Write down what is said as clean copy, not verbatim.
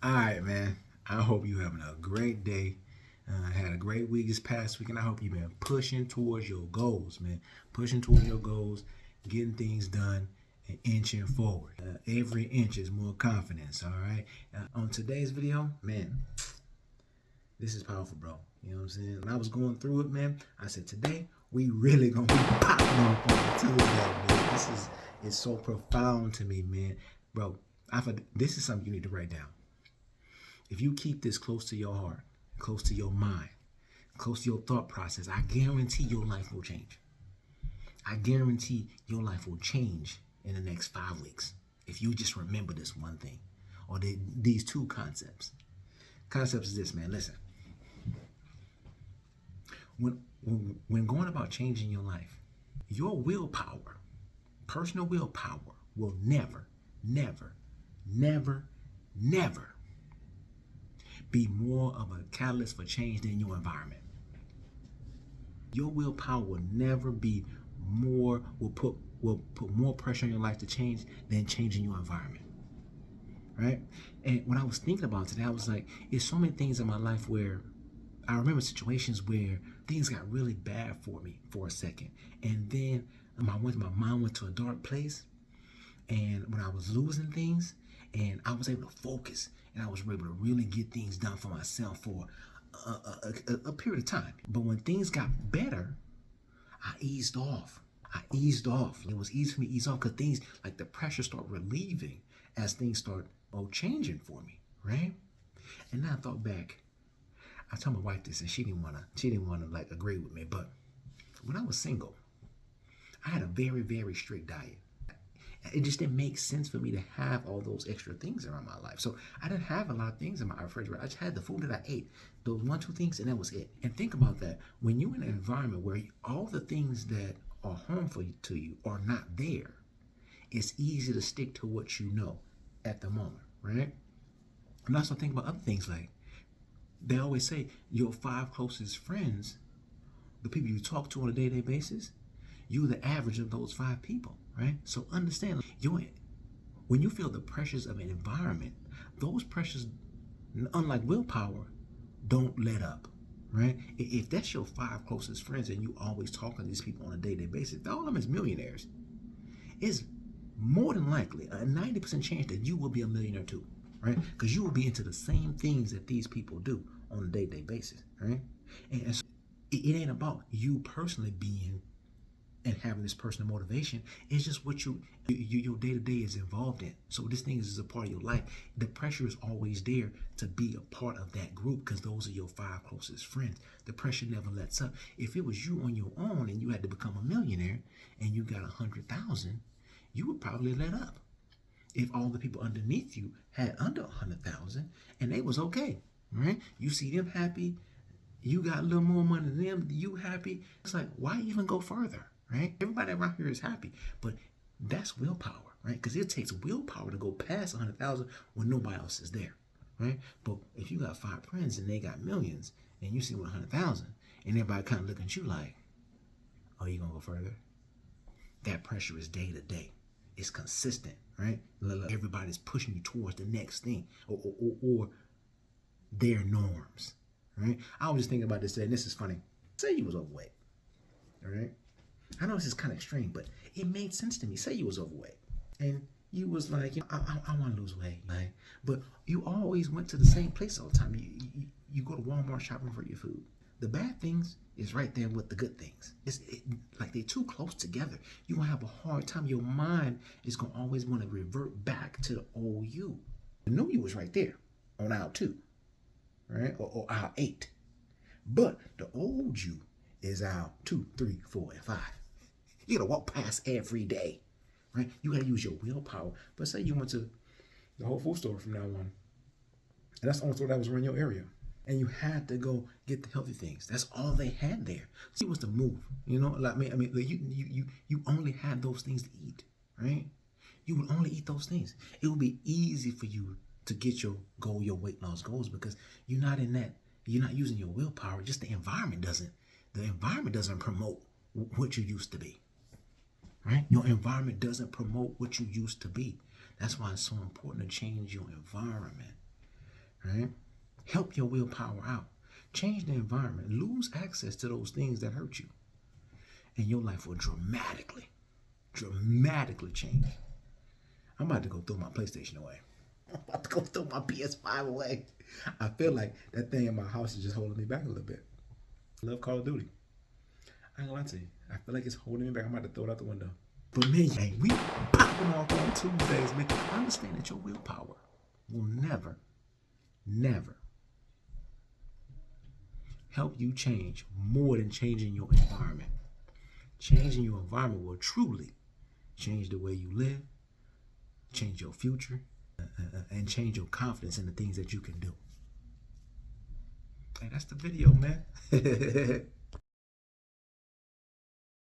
All right, man. I hope you having a great day. Had a great week this past week, and I hope you've been pushing towards your goals, man. Pushing towards your goals, getting things done, and inching forward. Every inch is more confidence, all right? On today's video, man, this is powerful, bro. You know what I'm saying? When I was going through it, man, I said, today, we really gonna be popping up on the Tuesday, man. This is so profound to me, man. Bro, this is something you need to write down. If you keep this close to your heart, close to your mind, close to your thought process, I guarantee your life will change. I guarantee your life will change in the next 5 weeks if you just remember this one thing or these two concepts. Concepts is this, man. Listen, when going about changing your life, your willpower, personal willpower, will never, never, never, never be more of a catalyst for change than your environment. Your willpower will never be more, will put more pressure on your life to change than changing your environment. Right? And when I was thinking about today, I was like, there's so many things in my life where I remember situations where things got really bad for me for a second. And then my mind went to a dark place. And when I was losing things, and I was able to focus, and I was able to really get things done for myself for a period of time. But when things got better, I eased off. It was easy for me to ease off because things like the pressure start relieving as things start changing for me, right? And then I thought back. I told my wife this, and she didn't wanna like agree with me. But when I was single, I had a very, very strict diet. It just didn't make sense for me to have all those extra things around my life. So I didn't have a lot of things in my refrigerator. I just had the food that I ate, those one, two things, and that was it. And think about that. When you're in an environment where all the things that are harmful to you are not there, it's easy to stick to what you know at the moment, right? And also think about other things like they always say your 5 closest friends, the people you talk to on a day-to-day basis, you're the average of those 5 people, right? So understand, when you feel the pressures of an environment, those pressures, unlike willpower, don't let up, right? If that's your 5 closest friends and you always talking to these people on a day-to-day basis, all of them is millionaires, it's more than likely a 90% chance that you will be a millionaire too, right? Because you will be into the same things that these people do on a day-to-day basis, right? And so it ain't about you personally being and having this personal motivation. It's just what your day-to-day is involved in. So this thing is a part of your life. The pressure is always there to be a part of that group because those are your 5 closest friends. The pressure never lets up. If it was you on your own and you had to become a millionaire and you got 100,000, you would probably let up. If all the people underneath you had under 100,000 and they was okay, right? You see them happy, you got a little more money than them, you happy. It's like, why even go further, right? Everybody around here is happy, but that's willpower, right? Because it takes willpower to go past 100,000 when nobody else is there, right? But if you got 5 friends and they got millions, and you see 100,000, and everybody kind of looking at you like, oh, you gonna go further? That pressure is day to day. It's consistent, right? Everybody's pushing you towards the next thing or their norms, right? I was just thinking about this today, and this is funny. Say you was overweight, all right? I know this is kind of extreme, but it made sense to me. Say you was overweight, and you was like, I want to lose weight, right? But you always went to the same place all the time. You go to Walmart shopping for your food. The bad things is right there with the good things. Like they're too close together. You're going to have a hard time. Your mind is going to always want to revert back to the old you. The new you was right there on aisle 2, right? Or aisle 8. But the old you is aisle 2, 3, 4, and 5. You got to walk past every day, right? You got to use your willpower. But say you went to the Whole Food store from now on, and that's the only store that was around your area, and you had to go get the healthy things. That's all they had there. See, it was the move, Like you only had those things to eat, right? You would only eat those things. It would be easy for you to get your goal, your weight loss goals, because you're not in that. You're not using your willpower. Just the environment doesn't. The environment doesn't promote what you used to be, right? Your environment doesn't promote what you used to be. That's why it's so important to change your environment. right? Help your willpower out. Change the environment. Lose access to those things that hurt you. And your life will dramatically change. I'm about to go throw my PlayStation away. I'm about to go throw my PS5 away. I feel like that thing in my house is just holding me back a little bit. I love Call of Duty. I ain't gonna lie to you. I feel like it's holding me back. I'm about to throw it out the window. But man, hey, we popping off on Tuesdays, man. Understand that your willpower will never help you change more than changing your environment. Changing your environment will truly change the way you live, change your future, and change your confidence in the things that you can do. Hey, that's the video, man.